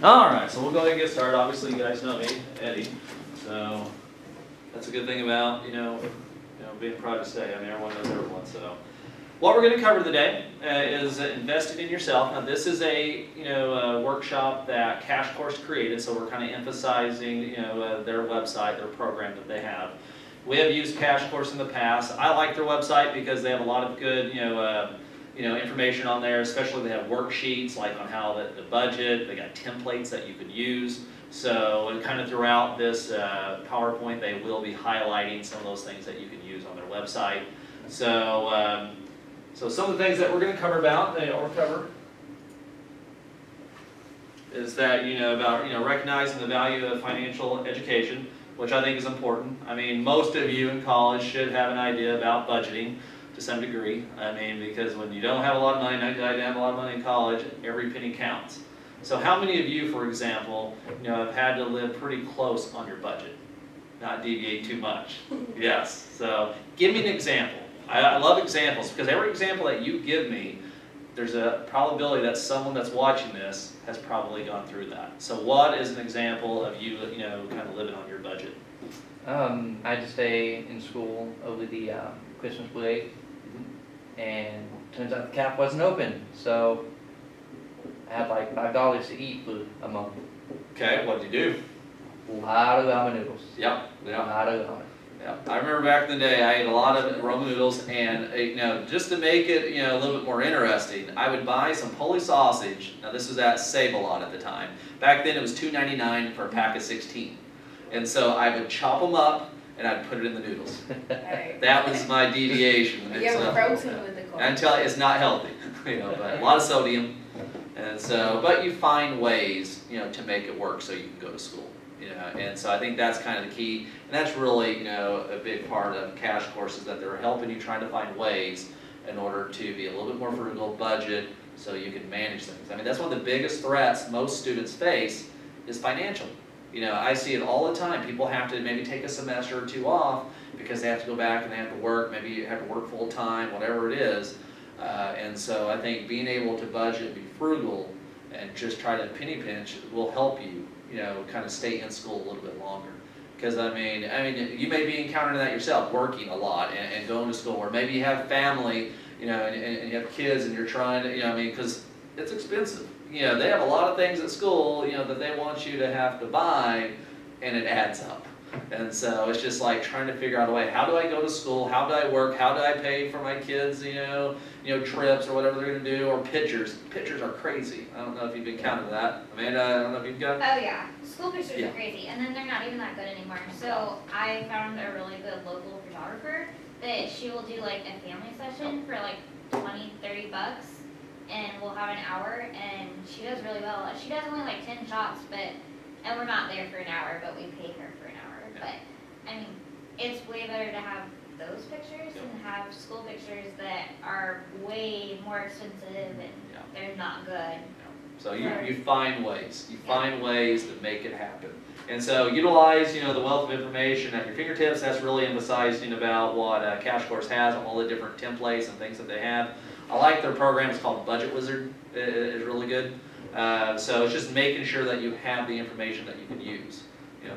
Alright, so we'll go ahead and get started. Obviously, you guys know me, Eddie. So that's a good thing about, being proud to say. I mean, everyone knows everyone. So what we're going to cover today is investing in yourself. Now, this is a workshop that Cash Course created, so we're kind of emphasizing their website, their program that they have. We have used Cash Course in the past. I like their website because they have a lot of good information on there. Especially they have worksheets like on how the budget. They got templates that you could use. So kind of throughout this PowerPoint, they will be highlighting some of those things that you can use on their website. So so some of the things that we're going to cover is that about recognizing the value of financial education, which I think is important. I mean, most of you in college should have an idea about budgeting to some degree. I mean, because when you don't have a lot of money, not that you have a lot of money in college, every penny counts. So how many of you, for example, have had to live pretty close on your budget, not deviate too much? Yes. So give me an example. I love examples because every example that you give me, there's a probability that someone that's watching this has probably gone through that. So what is an example of you, kind of living on your budget? I had to stay in school over the Christmas break, and turns out the cap wasn't open, so I had like $5 to eat for a month. Okay, what did you do? A lot of ramen noodles. Yep. A lot of ramen. Yeah, I remember back in the day, I ate a lot of ramen noodles, and just to make it a little bit more interesting, I would buy some Polish sausage. Now this was at Save-A-Lot at the time. Back then it was $2.99 for a pack of 16, and so I would chop them up and I'd put it in the noodles. Right. That was my deviation. You have protein with the corn. And until it's not healthy, but a lot of sodium, and so but you find ways to make it work so you can go to school. And so I think that's kind of the key, and that's really a big part of Cash Courses, that they're helping you trying to find ways in order to be a little bit more frugal, budget, so you can manage things. I mean, that's one of the biggest threats most students face is financial. I see it all the time. People have to maybe take a semester or two off because they have to go back and they have to work. Maybe you have to work full time, whatever it is. And so I think being able to budget, be frugal, and just try to penny pinch will help you. Kind of stay in school a little bit longer. Because I mean, you may be encountering that yourself, working a lot and going to school, or maybe you have family, and you have kids, and you're trying to, because it's expensive. They have a lot of things at school, that they want you to have to buy, and it adds up. And so it's just like trying to figure out a way. How do I go to school? How do I work? How do I pay for my kids? Trips or whatever they're going to do, or pictures. Pictures are crazy. I don't know if you've encountered that, Amanda. I don't know if you've got. Oh yeah, school pictures are crazy, and then they're not even that good anymore. So I found a really good local photographer that she will do like a family session for like $20-30, and we'll have an hour, and she does really well. She does only like 10 shots, and we're not there for an hour, but we pay her for an hour. But I mean, it's way better to have those pictures and have school pictures that are way more expensive and they're not good. So you find ways. You find ways to make it happen. And so utilize the wealth of information at your fingertips. That's really emphasizing about what Cash Course has, all the different templates and things that they have. I like their program. It's called Budget Wizard. It's really good. So it's just making sure that you have the information that you can use.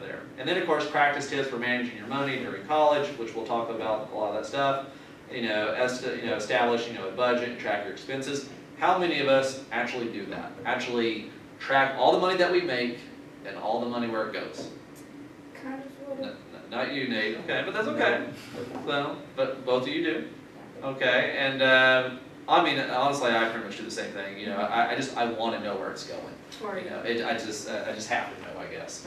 There. And then of course practice tips for managing your money during college, which we'll talk about a lot of that stuff. Establish a budget and track your expenses. How many of us actually do that? Actually track all the money that we make and all the money where it goes. Kind of. Not you, Nate. Okay, but that's okay. Well, but both of you do. Okay, and I mean, honestly, I pretty much do the same thing. I want to know where it's going. I just have to know, I guess.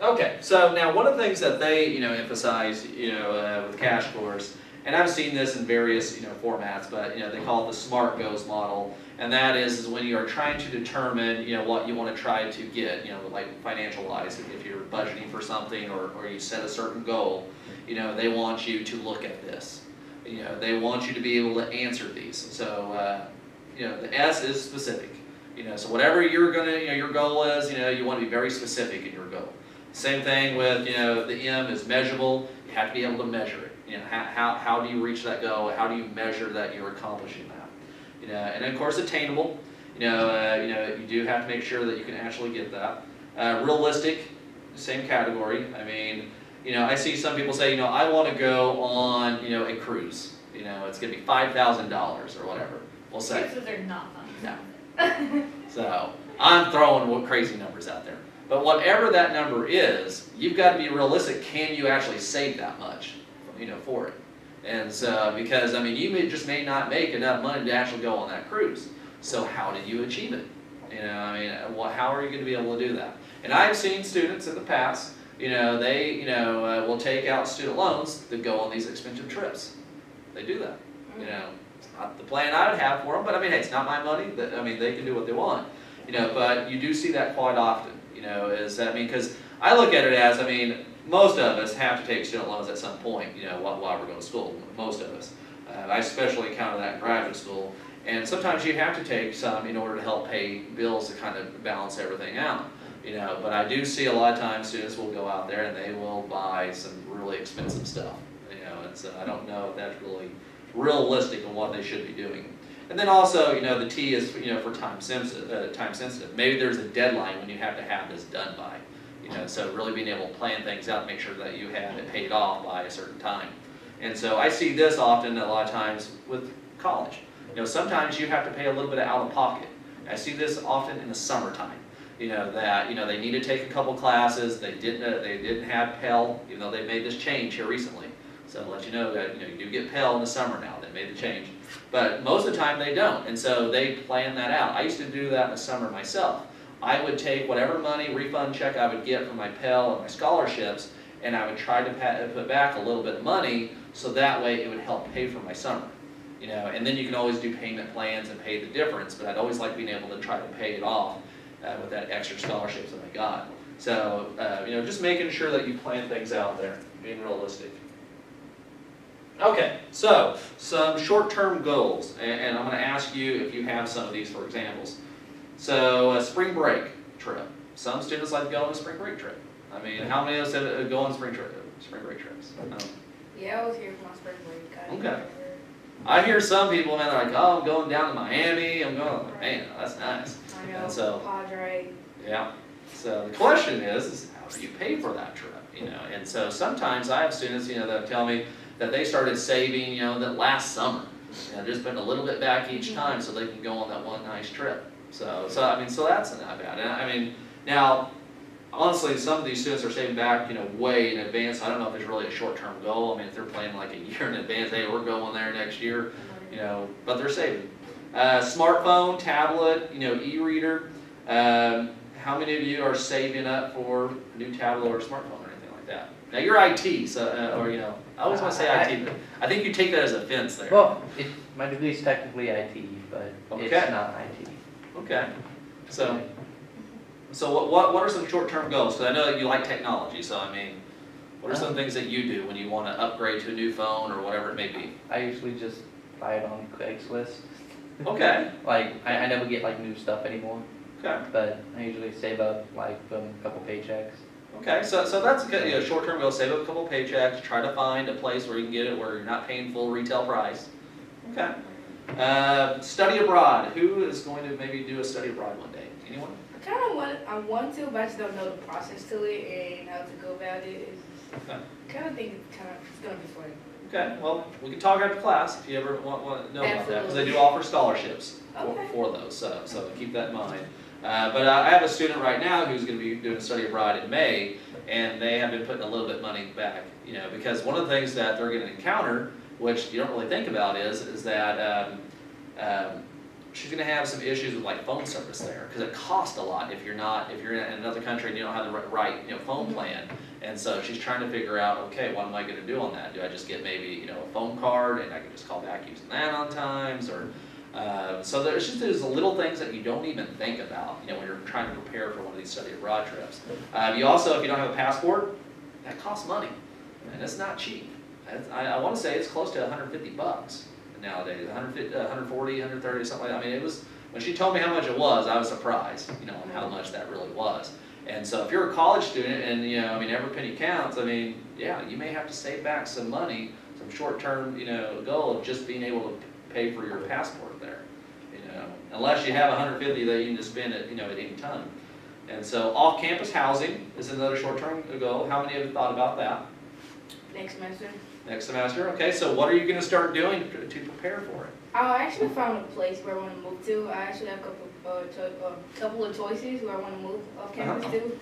Okay, so now one of the things that they emphasize with Cash Course, and I've seen this in various formats, but they call it the SMART goals model, and that is when you are trying to determine what you want to try to get, like financial wise, if you're budgeting for something or you set a certain goal, they want you to look at this. They want you to be able to answer these. So the S is specific. So whatever you're gonna your goal is, you want to be very specific in your goal. Same thing with, the M is measurable. You have to be able to measure it. How do you reach that goal? How do you measure that you're accomplishing that? And then of course attainable. you do have to make sure that you can actually get that. Realistic, same category. I mean, I see some people say, I want to go on, a cruise. It's going to be $5,000 or whatever. We'll say. Cruises are not fun. No. So I'm throwing crazy numbers out there. But whatever that number is, you've got to be realistic. Can you actually save that much, for it? And so, because you may not make enough money to actually go on that cruise. So how do you achieve it? How are you going to be able to do that? And I've seen students in the past, they, will take out student loans to go on these expensive trips. They do that. It's not the plan I would have for them, but hey, it's not my money. They can do what they want. But you do see that quite often. Because I look at it as, most of us have to take student loans at some point, while we're going to school. Most of us. I especially encounter that in graduate school. And sometimes you have to take some in order to help pay bills to kind of balance everything out. But I do see a lot of times students will go out there and they will buy some really expensive stuff. And so I don't know if that's really realistic in what they should be doing. And then also, the T is, for time sensitive. Maybe there's a deadline when you have to have this done by. So really being able to plan things out, make sure that you have it paid off by a certain time. And so I see this often a lot of times with college. Sometimes you have to pay a little bit of out of pocket. I see this often in the summertime. That they need to take a couple classes. They didn't have Pell, even though they made this change here recently. So I'll let you know that you do get Pell in the summer now. They made the change, but most of the time they don't, and so they plan that out. I used to do that in the summer myself. I would take whatever money refund check I would get from my Pell and my scholarships, and I would try to put back a little bit of money so that way it would help pay for my summer. And then you can always do payment plans and pay the difference, but I'd always like being able to try to pay it off with that extra scholarships that I got. So, just making sure that you plan things out there, being realistic. Okay, so some short-term goals, and I'm going to ask you if you have some of these for examples. So, a spring break trip. Some students like to go on a spring break trip. How many of us go on spring break trips? Yeah, I was here for my spring break. Okay. I hear some people, man, they're like, oh, I'm going down to Miami. I'm going, man, that's nice. I know, And so, Padre. yeah. So the question is how do you pay for that trip? And so sometimes I have students, that tell me that they started saving, that last summer. Just putting a little bit back each time so they can go on that one nice trip. So that's not bad. And now, honestly, some of these students are saving back, way in advance. I don't know if it's really a short-term goal. If they're planning like a year in advance, hey, we're going there next year, but they're saving. Smartphone, tablet, e-reader. How many of you are saving up for a new tablet or a smartphone or anything like that? Now you're IT, so I always want to say IT, but I think you take that as a offense there. Well, my degree is technically IT, but Okay. it's not IT. Okay. So what are some short-term goals? Because I know that you like technology, so what are some things that you do when you want to upgrade to a new phone or whatever it may be? I usually just buy it on Craigslist. Okay. I never get new stuff anymore, Okay. but I usually save up from a couple paychecks. Okay, so that's a short-term goal. Save up a couple paychecks. Try to find a place where you can get it where you're not paying full retail price. Okay. Study abroad. Who is going to maybe do a study abroad one day? Anyone? I want to, but I just don't know the process to it and how to go about it. Okay. Think it's gonna be fun. Okay. Well, we can talk after class if you ever want to know about that, because they Absolutely. do offer scholarships Okay. for those. So keep that in mind. But I have a student right now who's going to be doing a study abroad in May, and they have been putting a little bit of money back, because one of the things that they're going to encounter, which you don't really think about, is that she's going to have some issues with phone service there, because it costs a lot if you're in another country and you don't have the right phone plan. And so she's trying to figure out, okay, what am I going to do on that? Do I just get maybe a phone card and I can just call back using that on times, or so there's little things that you don't even think about, when you're trying to prepare for one of these study abroad trips. You also, if you don't have a passport, that costs money, and it's not cheap. I want to say it's close to $150 nowadays, 150, 140, 130, something like that. It was, when she told me how much it was, I was surprised, on how much that really was. And so if you're a college student and, every penny counts, yeah, you may have to save back some money, some short-term, goal of just being able to pay for your passport there, unless you have 150 that you can just spend at, you know, at any time. And so off-campus housing is another short-term goal. How many have thought about that? Next semester. Next semester, okay, so what are you gonna start doing to prepare for it? I actually found a place where I want to move to. I actually have a couple of choices where I want to move off campus to.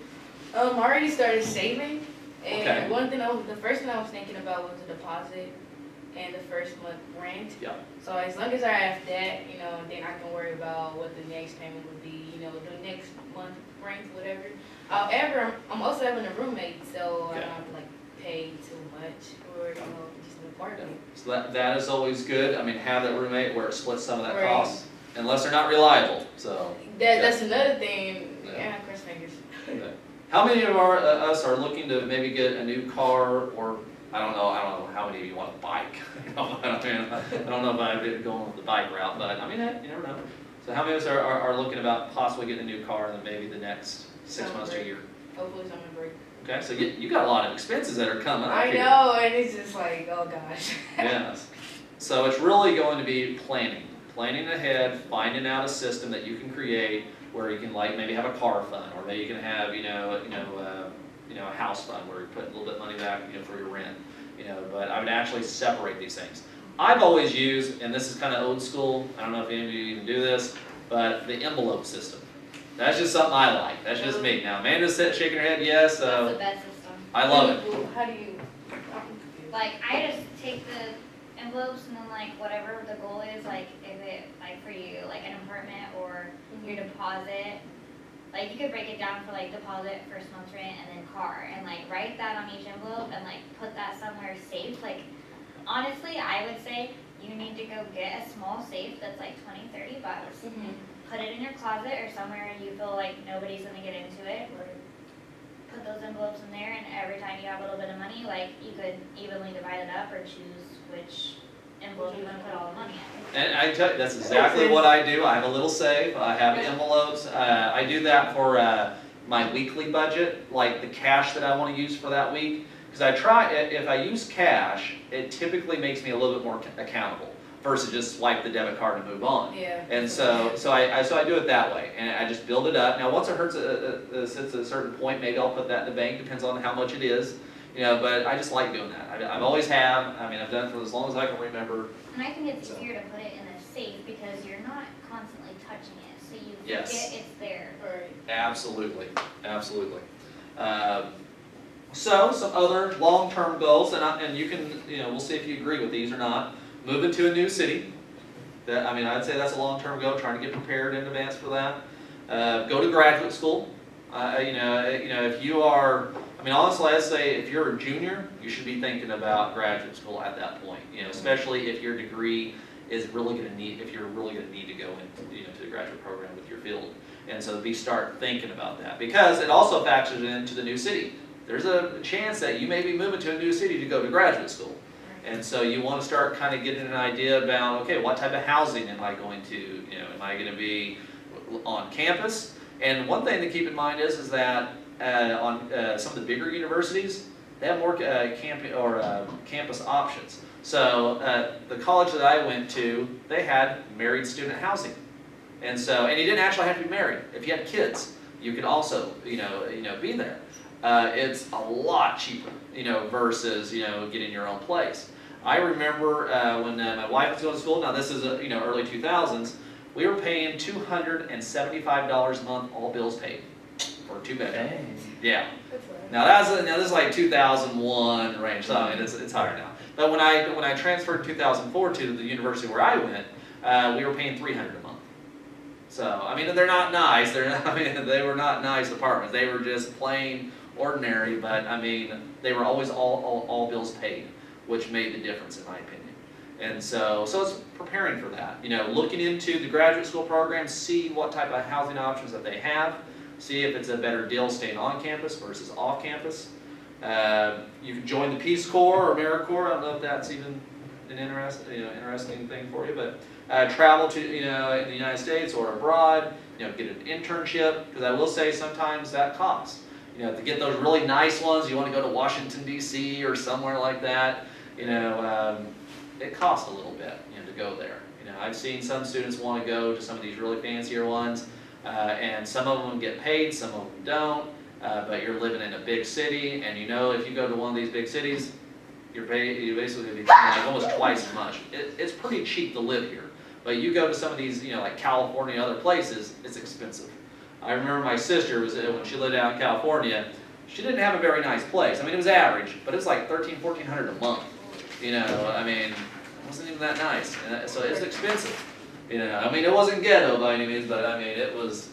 I already started saving, and Okay. the first thing I was thinking about was the deposit and the first month rent. Yeah. So as long as I have that, you know, then I can worry about what the next payment would be, you know, the next month rent, whatever. However, I'm also having a roommate, so I Okay. don't have to like pay too much for, you know, just an apartment. So that is always good. I mean, have that roommate where it splits some of that Right. cost, unless they're not reliable, so. That's another thing. Yeah. Yeah, cross fingers. Okay. How many of us are looking to maybe get a new car, or I don't know how many of you want a bike? I don't know if I'd be going with the bike route, but I mean, you never know. So how many of us are looking about possibly getting a new car in maybe the next 6 months to a year? Hopefully summer break. Okay, so you got a lot of expenses that are coming up I here. know, and it's just like, oh gosh. Yes. So it's really going to be planning ahead, finding out a system that you can create where you can like maybe have a car fund, or maybe you can have a house fund where you put a little bit of money back, you know, for your rent. You know, but I would actually separate these things. I've always used, and this is kind of old school, I don't know if any of you even do this, but the envelope system. That's just something I like. That's just me. Now Amanda's shaking her head yes, That's so the best system. I love it. How do you? I'm confused. Like, I just take the envelopes and then like whatever the goal is, like if it, like for you, like an apartment or your deposit, like you could break it down for like deposit, first month's rent, and then car, and like write that on each envelope and like put that somewhere safe. Like, honestly, I would say you need to go get a small safe that's like $20-30. Put it in your closet or somewhere you feel like nobody's gonna get into it, or put those envelopes in there, and every time you have a little bit of money, like you could evenly divide it up or choose which envelope you wanna put all the money in. And I tell you, that's exactly what I do. I have a little safe, I have envelopes, I do that for my weekly budget, like the cash that I wanna use for that week. Because I try, if I use cash, it typically makes me a little bit more accountable versus just swipe the debit card and move on. Yeah. And so I do it that way, and I just build it up. Now, once it hits a certain point, maybe I'll put that in the bank, depends on how much it is, you know, but I just like doing that. I've always have, I mean, I've done it for as long as I can remember. And I think it's easier to put it in a safe because you're not constantly touching it, so you Yes. forget it's there. Right. Absolutely, absolutely. So some other long-term goals, and you can, you know, we'll see if you agree with these or not. Moving to a new city. That, I mean, I'd say that's a long-term goal, trying to get prepared in advance for that. Go to graduate school. You know, if you are, I mean, honestly, I'd say if you're a junior, you should be thinking about graduate school at that point. You know, especially if your degree is really going to need, if you're really going to need to go into, you know, to the graduate program with your field. And so start thinking about that, because it also factors into the new city. There's a chance that you may be moving to a new city to go to graduate school. And so you want to start kind of getting an idea about, okay, what type of housing am I going to, you know, am I going to be on campus? And one thing to keep in mind is that on some of the bigger universities, they have more campus options. So the college that I went to, they had married student housing. And so, and you didn't actually have to be married. If you had kids, you could also, you know, be there. It's a lot cheaper, you know, versus, you know, getting your own place. I remember when my wife was going to school, now this is, you know, early 2000s, we were paying $275 a month, all bills paid, for a 2-bedroom. Dang. Yeah. That's right. Now this is like 2001 range, so I mean, it's higher now. But when I transferred in 2004 to the university where I went, we were paying $300 a month. So, I mean, they're not nice. They were not nice apartments. They were just plain ordinary, but I mean, they were always all bills paid, which made the difference in my opinion. And so it's preparing for that. You know, looking into the graduate school program, see what type of housing options that they have, see if it's a better deal staying on campus versus off campus. You can join the Peace Corps or AmeriCorps. I don't know if that's even an interesting thing for you, but travel to, you know, in the United States or abroad, you know, get an internship, because I will say sometimes that costs. You know, to get those really nice ones, you want to go to Washington, D.C. or somewhere like that, you know, it costs a little bit, you know, to go there. You know, I've seen some students want to go to some of these really fancier ones, and some of them get paid, some of them don't, but you're living in a big city, and you know if you go to one of these big cities, you basically gonna be like almost twice as much. It's pretty cheap to live here, but you go to some of these, you know, like California and other places, it's expensive. I remember my sister was when she lived out in California. She didn't have a very nice place. I mean, it was average, but it was like $1,400 a month. You know, I mean, it wasn't even that nice. And so it's expensive. You know, I mean, it wasn't ghetto by any means, but I mean, it was.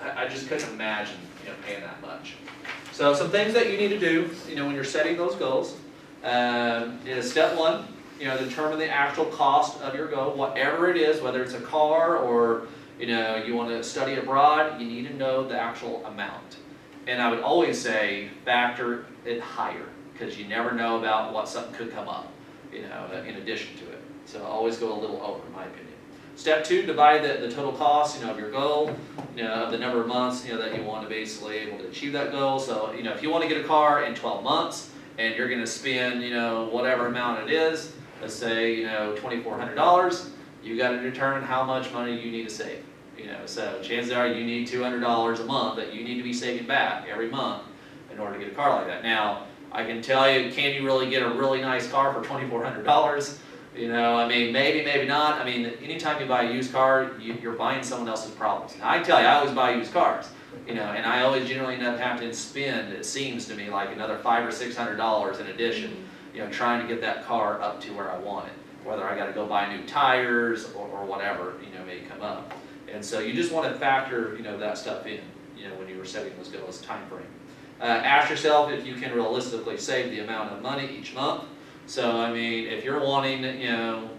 I just couldn't imagine, you know, paying that much. So some things that you need to do, you know, when you're setting those goals, is step one, you know, determine the actual cost of your goal, whatever it is, whether it's a car or, you know, you want to study abroad, you need to know the actual amount. And I would always say factor it higher, because you never know about what something could come up, you know, in addition to it. So always go a little over, in my opinion. Step two, divide the total cost, you know, of your goal, you know, of the number of months, you know, that you want to basically able to achieve that goal. So, you know, if you want to get a car in 12 months and you're going to spend, you know, whatever amount it is, let's say, you know, $2,400, you got to determine how much money you need to save. You know, so chances are you need $200 a month that you need to be saving back every month in order to get a car like that. Now, I can tell you, can you really get a really nice car for $2,400? You know, I mean, maybe, maybe not. I mean, anytime you buy a used car, you're buying someone else's problems. Now, I tell you, I always buy used cars. You know, and I always generally end up having to spend, it seems to me, like another $500 or $600 in addition, you know, trying to get that car up to where I want it. Whether I got to go buy new tires or whatever, you know, may come up. And so you just want to factor, you know, that stuff in, you know, when you were setting those goals, time frame. Ask yourself if you can realistically save the amount of money each month. So, I mean, if you're wanting, you know,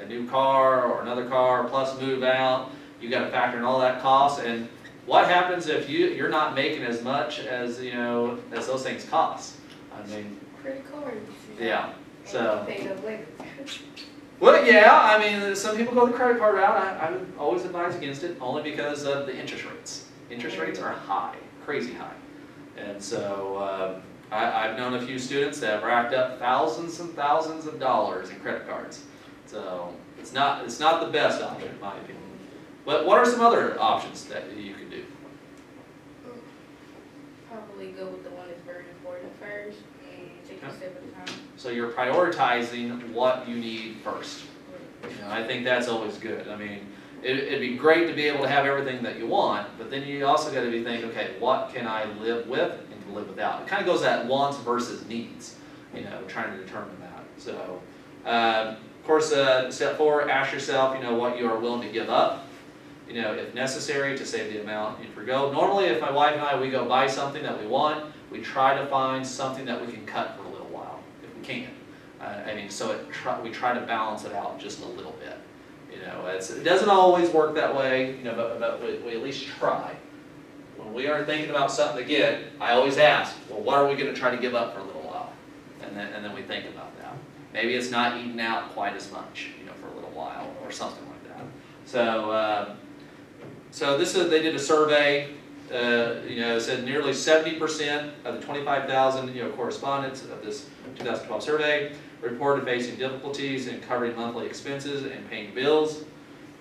a new car or another car plus move out, you got to factor in all that cost. And what happens if you're not making as much as, you know, as those things cost? I mean, Credit cards. yeah. So. Pay those later. Well, yeah, I mean, some people go the credit card route. I would always advise against it, only because of the interest rates. Interest rates are high, crazy high. And so I've known a few students that have racked up thousands and thousands of dollars in credit cards. So it's not the best option, in my opinion. But what are some other options that you can do? Probably go with the one that's very important first and take it a step at a time. So you're prioritizing what you need first. You know, I think that's always good. I mean, it'd be great to be able to have everything that you want, but then you also got to be thinking, okay, what can I live with and live without? It kind of goes at wants versus needs, you know, trying to determine that. So, of course, step 4, ask yourself, you know, what you are willing to give up, you know, if necessary, to save the amount you forgo. Normally, if my wife and I, we go buy something that we want, we try to find something that we can cut for a little while, if we can. I mean, so we try to balance it out just a little bit. You know, it doesn't always work that way, you know, but we at least try. When we are thinking about something to get, I always ask, well, what are we going to try to give up for a little while? And then we think about that. Maybe it's not eating out quite as much, you know, for a little while or something like that. So, they did a survey. You know, it said nearly 70% of the 25,000 correspondents of this 2012 survey reported facing difficulties in covering monthly expenses and paying bills.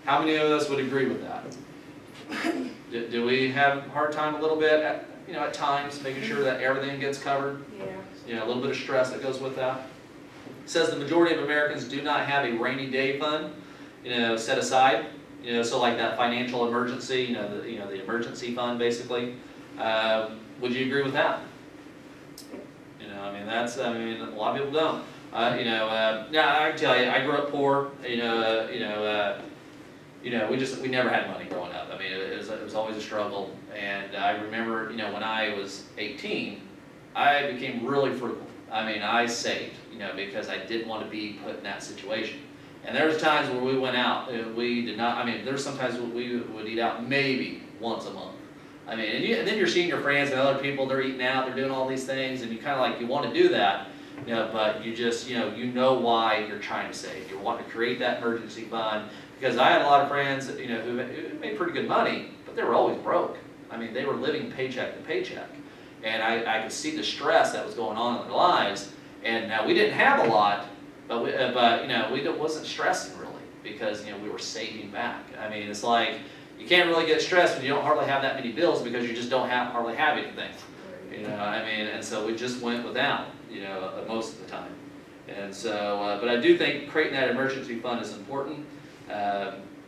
How many of us would agree with that? Do we have a hard time a little bit at times making sure that everything gets covered? Yeah. You know, a little bit of stress that goes with that. It says the majority of Americans do not have a rainy day fund, you know, set aside. You know, so like that financial emergency, the emergency fund basically. Would you agree with that? You know, I mean, a lot of people don't. Now I can tell you, I grew up poor. We never had money growing up. I mean, it was always a struggle. And I remember, you know, when I was 18, I became really frugal. I mean, I saved, you know, because I didn't want to be put in that situation. And there was times where we went out, we did not, I mean, there's sometimes we would eat out maybe once a month. I mean, and then you're seeing your friends and other people, they're eating out, they're doing all these things, and you kind of like, you want to do that, you know, but you just, you know why you're trying to save. You want to create that emergency fund, because I had a lot of friends, you know, who made pretty good money, but they were always broke. I mean, they were living paycheck to paycheck. And I could see the stress that was going on in their lives. And now we didn't have a lot, But we wasn't stressing really, because, we were saving back. I mean, it's like, you can't really get stressed when you don't hardly have that many bills, because you just don't hardly have anything. I mean, and so we just went without, most of the time. And so, but I do think creating that emergency fund is important.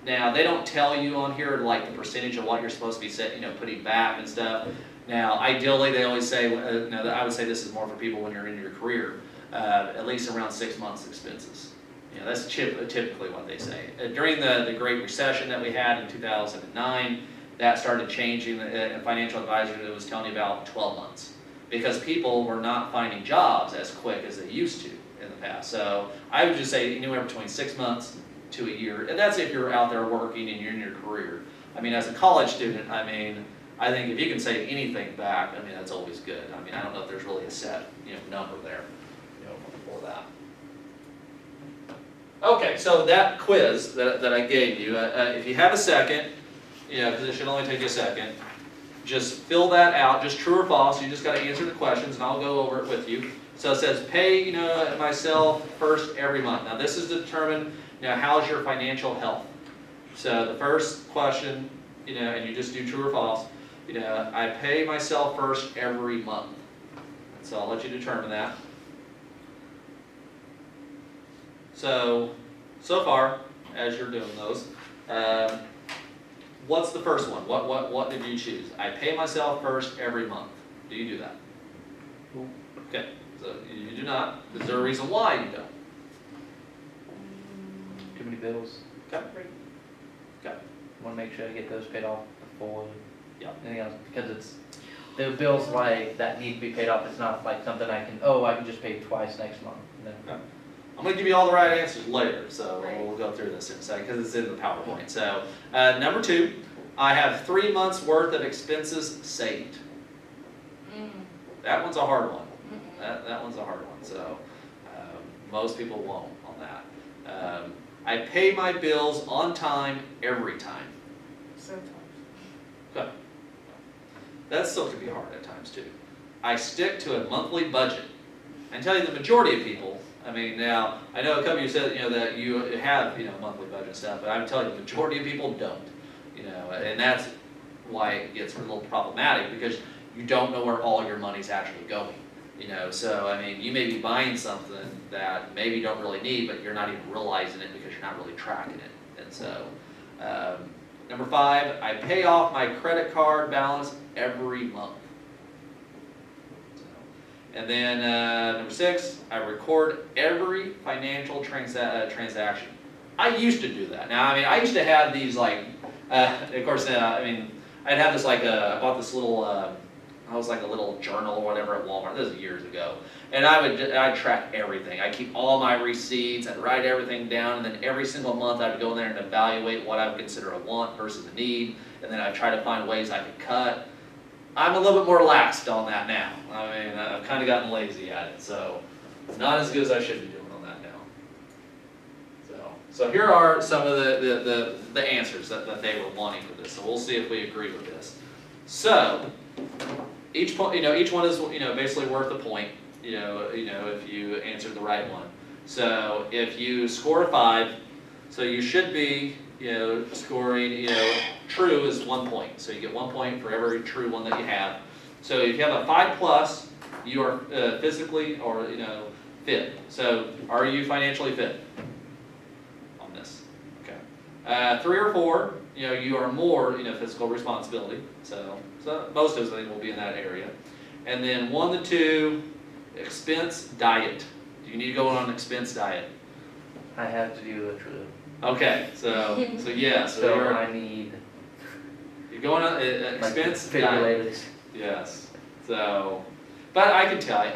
Now, they don't tell you on here like the percentage of what you're supposed to be putting back and stuff. Now, ideally, they always say, I would say this is more for people when you're in your career, at least around 6 months expenses. That's typically what they say. During the Great Recession that we had in 2009, that started changing. A financial advisor that was telling me about 12 months, because people were not finding jobs as quick as they used to in the past. So I would just say anywhere between 6 months to a year, and that's if you're out there working and you're in your career. I mean, as a college student, I think if you can save anything back, that's always good. I don't know if there's really a set, number there, for that. Okay, so that quiz that I gave you, if you have a second, because it should only take you a second, just fill that out, just true or false. You just got to answer the questions, and I'll go over it with you. So it says, pay, myself first every month. Now this is to determine, how's your financial health. So the first question, and you just do true or false. I pay myself first every month. And so I'll let you determine that. So far, as you're doing those, what's the first one? What did you choose? I pay myself first every month. Do you do that? Okay, so you do not. Is there a reason why you don't? Too many bills. Okay. Want to make sure I get those paid off before anything else, because it's the bills like that need to be paid off. It's not like something I can just pay twice next month. Okay. I'm going to give you all the right answers later, so we'll go through this in a second because it's in the PowerPoint. So number 2, I have 3 months worth of expenses saved. That one's a hard one. That one's a hard one. So most people won't on that. I pay my bills on time every time. Sometimes. Okay. That still can be hard at times too. I stick to a monthly budget. I tell you, the majority of people, now, I know a couple of you said, that you have, monthly budget stuff, but I'm telling you, the majority of people don't, and that's why it gets a little problematic, because you don't know where all your money's actually going, so, you may be buying something that maybe you don't really need, but you're not even realizing it because you're not really tracking it, and so, number 5, I pay off my credit card balance every month. And then number 6, I record every financial transaction. I used to do that. Now, I used to have these of course, I'd have this I bought this little, I was like a little journal or whatever at Walmart. This was years ago. And I'd track everything. I'd keep all my receipts, I'd write everything down, and then every single month I'd go in there and evaluate what I would consider a want versus a need, and then I'd try to find ways I could cut. I'm a little bit more laxed on that now. I've kind of gotten lazy at it, so not as good as I should be doing on that now. So here are some of the answers that they were wanting for this. So we'll see if we agree with this. So each point, each one is basically worth a point. If you answered the right one. So if you score a 5, so you should be scoring, true is 1 point. So you get 1 point for every true one that you have. So if you have a 5+, you are physically or, fit. So are you financially fit on this? Okay. 3 or 4, you are more, physical responsibility. So most of us, I think, will be in that area. And then 1 to 2, expense diet. Do you need to go on an expense diet? I have to do a true. Okay, so yeah, So I need. You're going on expense diet. Defibrillators. Yes. So, but I can tell you,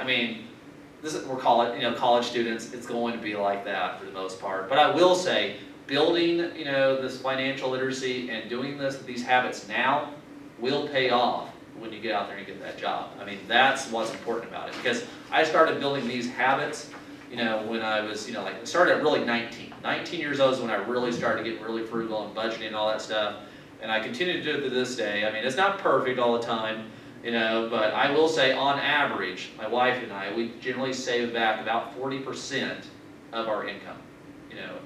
we're college students. It's going to be like that for the most part. But I will say, building, this financial literacy and doing these habits now will pay off when you get out there and get that job. That's what's important about it, because I started building these habits, when I was, started at really 19 years old is when I really started to get really frugal and budgeting and all that stuff. And I continue to do it to this day. It's not perfect all the time, but I will say on average, my wife and I, we generally save back about 40% of our income,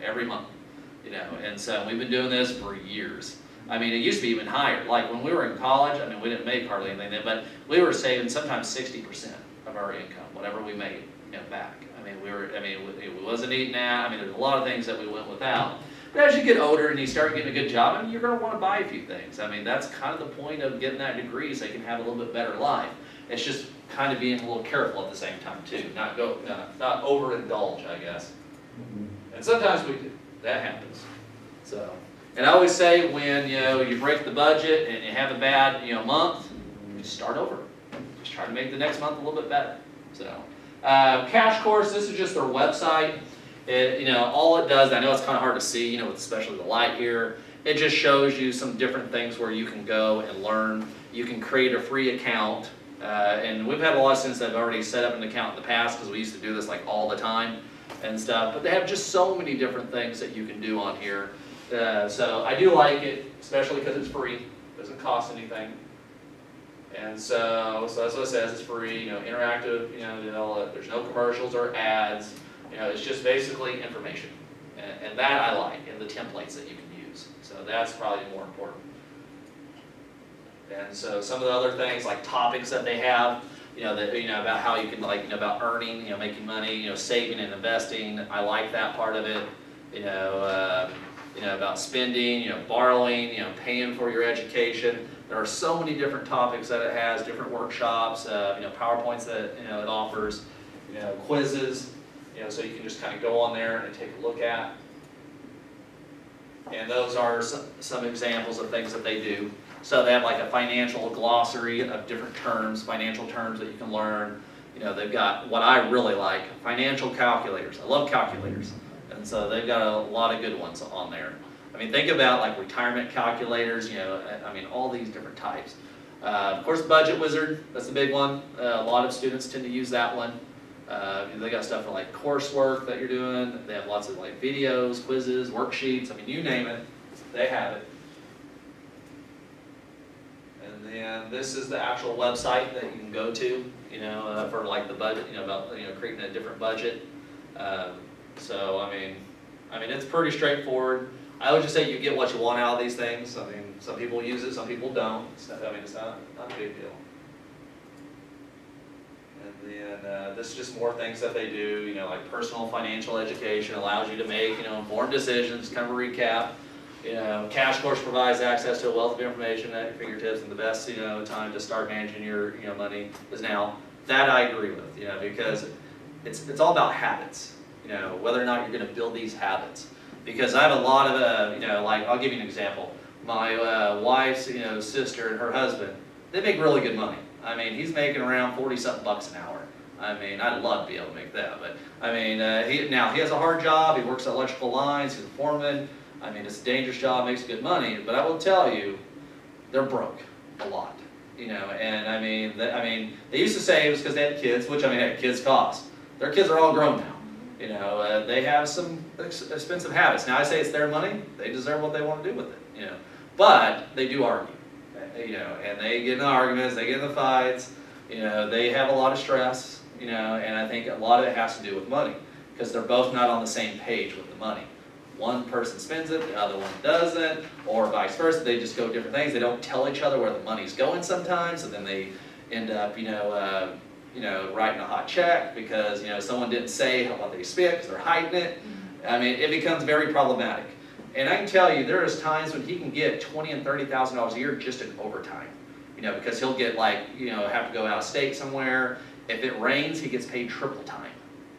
every month, and so we've been doing this for years. I mean, it used to be even higher. Like when we were in college, I mean, we didn't make hardly anything then, but we were saving sometimes 60% of our income, whatever we made, back. I mean, we wasn't eating out. I mean, there's a lot of things that we went without. But as you get older and you start getting a good job, I mean, you're going to want to buy a few things. I mean, that's kind of the point of getting that degree, so you can have a little bit better life. It's just kind of being a little careful at the same time too, not overindulge, I guess. And sometimes we do. That happens. So, and I always say when you break the budget and you have a bad month, just start over. Just try to make the next month a little bit better. So, Cash Course. This is just their website. All it does. I know it's kind of hard to see, with especially the light here. It just shows you some different things where you can go and learn. You can create a free account. And we've had a lot of students that have already set up an account in the past because we used to do this like all the time and stuff. But they have just so many different things that you can do on here. So I do like it, especially because it's free. It doesn't cost anything. And so that's what it says. It's free. Interactive. There's no commercials or ads. It's just basically information, and that I like, and the templates that you can use. So that's probably more important. And so some of the other things like topics that they have, about how you can about earning, making money, saving and investing. I like that part of it. About spending, borrowing, paying for your education. There are so many different topics that it has, different workshops, PowerPoints that it offers, quizzes, so you can just kind of go on there and take a look at. And those are some examples of things that they do. So they have like a financial glossary of different terms, financial terms that you can learn. They've got what I really like, financial calculators. I love calculators. And so they've got a lot of good ones on there. I mean, think about like retirement calculators, all these different types. Of course, Budget Wizard, that's the big one. A lot of students tend to use that one. They got stuff for like coursework that you're doing. They have lots of like videos, quizzes, worksheets. I mean, you name it, they have it. And then this is the actual website that you can go to, for like the budget, about creating a different budget. So I mean, it's pretty straightforward. I would just say you get what you want out of these things. I mean, some people use it, some people don't. It's not a big deal. And then this is just more things that they do, like personal financial education allows you to make, informed decisions, kind of a recap. Cash Course provides access to a wealth of information at your fingertips, and the best, time to start managing your, money is now. That I agree with, because it's all about habits, whether or not you're going to build these habits. Because I have a lot of, like, I'll give you an example. My wife's, sister and her husband, they make really good money. I mean, he's making around 40-something bucks an hour. I mean, I'd love to be able to make that, but I mean, he has a hard job. He works at electrical lines. He's a foreman. I mean, it's a dangerous job, makes good money. But I will tell you, they're broke a lot. And I mean, they used to say it was because they had kids, which kids cost. Their kids are all grown now. They have some expensive habits. Now I say it's their money; they deserve what they want to do with it. But they do argue. And they get in the arguments, they get in the fights. They have a lot of stress. And I think a lot of it has to do with money because they're both not on the same page with the money. One person spends it, the other one doesn't, or vice versa. They just go different things. They don't tell each other where the money's going sometimes, and then they end up, writing a hot check because someone didn't say what they spent because they're hiding it. I mean, it becomes very problematic. And I can tell you, there is times when he can get $20,000 and $30,000 a year just in overtime. Because he'll get have to go out of state somewhere. If it rains, he gets paid triple time.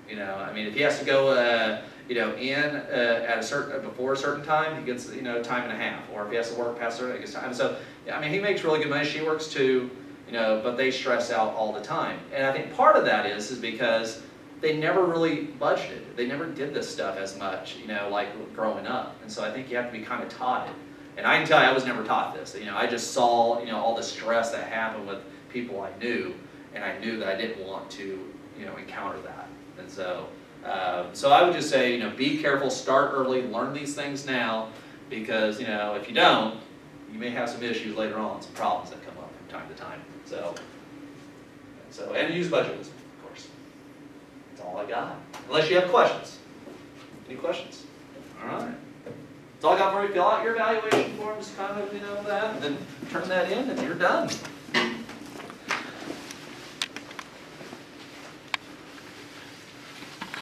If he has to go, before a certain time, he gets time and a half. Or if he has to work past a certain, he gets time. So he makes really good money. She works too. But they stress out all the time. And I think part of that is because they never really budgeted. They never did this stuff as much, like growing up. And so I think you have to be kind of taught it. And I can tell you, I was never taught this. I just saw, all the stress that happened with people I knew, and I knew that I didn't want to, encounter that. And so, so I would just say, be careful, start early, learn these things now, because, if you don't, you may have some issues later on, some problems that come up from time to time. So and use Budget Wizard, of course. That's all I got. Unless you have questions. Any questions? All right. That's all I got for you. Fill out your evaluation forms, kind of, that, and then turn that in, and you're done.